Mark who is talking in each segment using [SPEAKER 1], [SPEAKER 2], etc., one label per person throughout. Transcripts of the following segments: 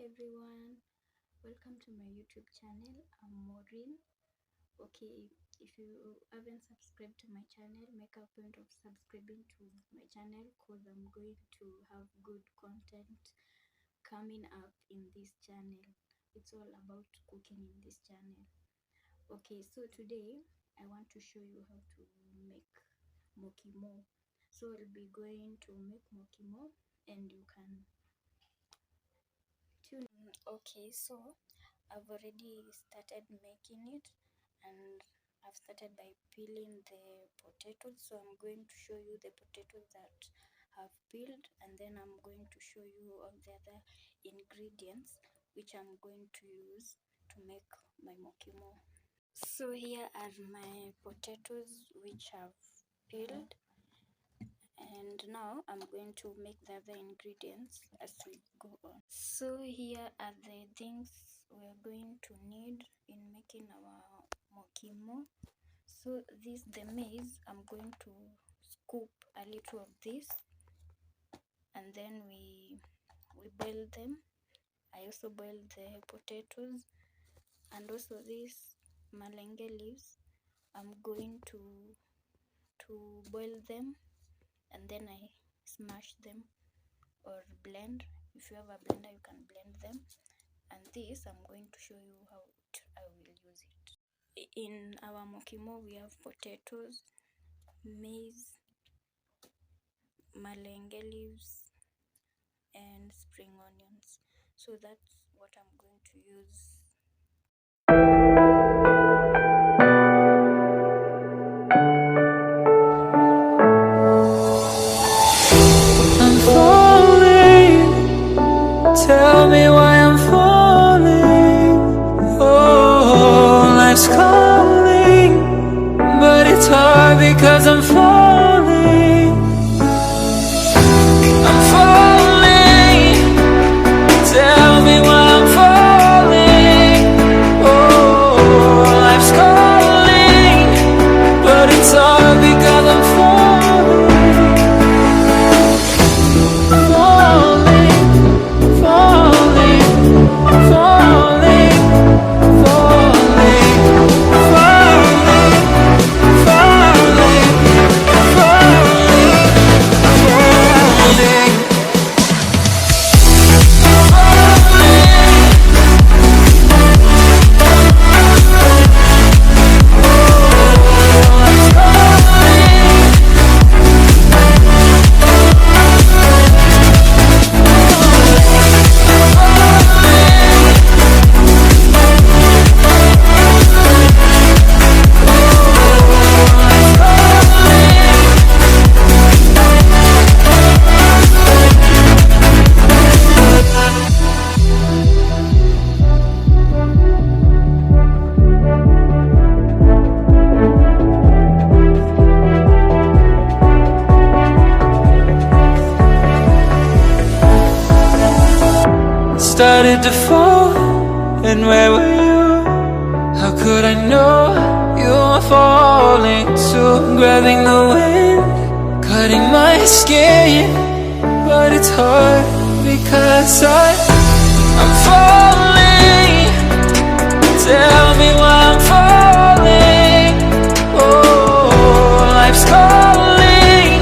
[SPEAKER 1] everyone, welcome to my YouTube channel. I'm Moh Reen. Okay, if you haven't subscribed to my channel, make a point of subscribing to my channel because I'm going to have good content coming up in this channel. It's all about cooking in this channel. Okay, so today I want to show you how to make Mukimo. So I'll be going to make Mukimo and you can tune in. Okay, so I've already started making it and I've started by peeling the potatoes. So I'm going to show you the potatoes that I've peeled, and then I'm going to show you all the other ingredients which I'm going to use to make my Mukimo. So here are my potatoes which I've peeled, and now I'm going to make the other ingredients as we go on. So here are the things we're going to need in making our Mukimo. So the maize, I'm going to scoop a little of this and then we boil them. I also boiled the potatoes, and also these malenge leaves, I'm going to boil them and then I smash them or blend. If you have a blender, you can blend them. And this, I'm going to show you how I will use it. In our Mukimo, we have potatoes, maize, malenge leaves, and spring onions. So that's what I'm going to use.
[SPEAKER 2] Tell me why I'm falling. Oh, life's calling, but it's hard because I'm falling. I'm falling. Tell me why I'm falling. Oh, life's calling, but it's hard because I'm falling. Started to fall, and where were you? How could I know you were falling too? Grabbing the wind, cutting my skin, but it's hard because I'm falling. Tell me why I'm falling. Oh, life's calling,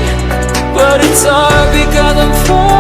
[SPEAKER 2] but it's hard because I'm falling.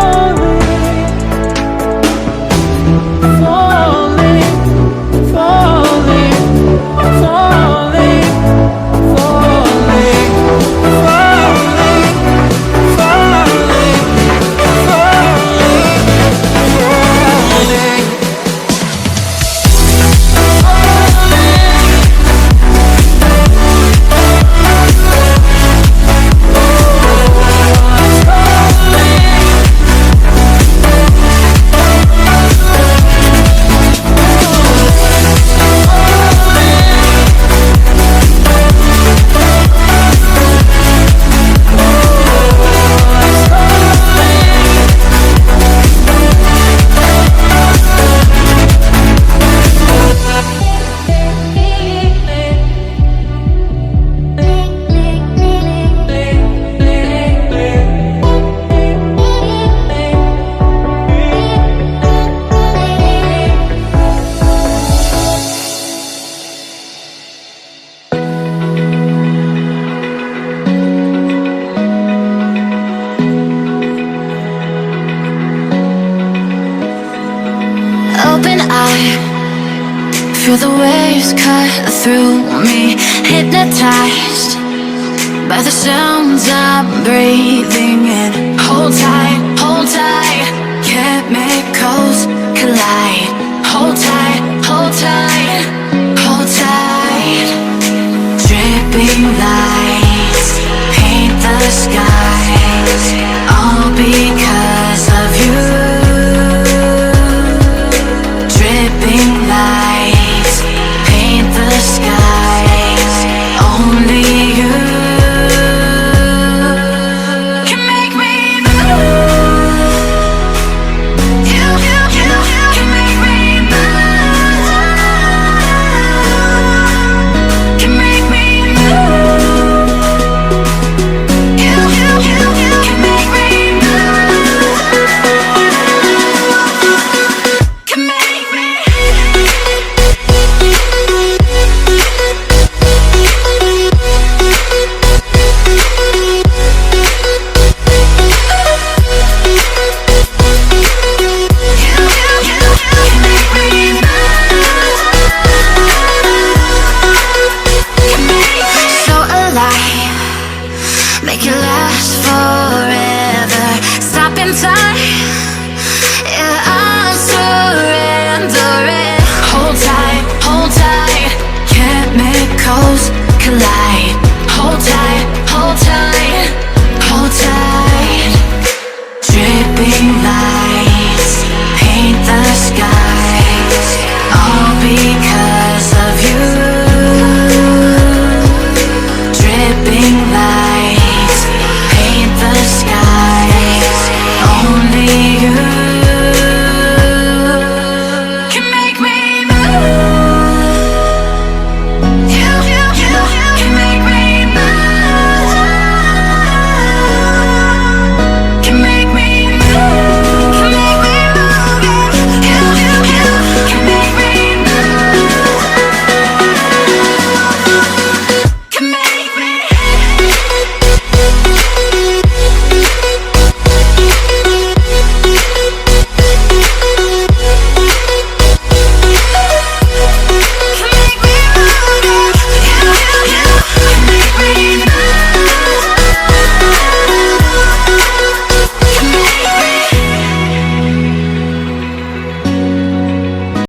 [SPEAKER 2] Feel the waves cut through me, hypnotized by the sounds I'm breathing in. Hold tight, can't make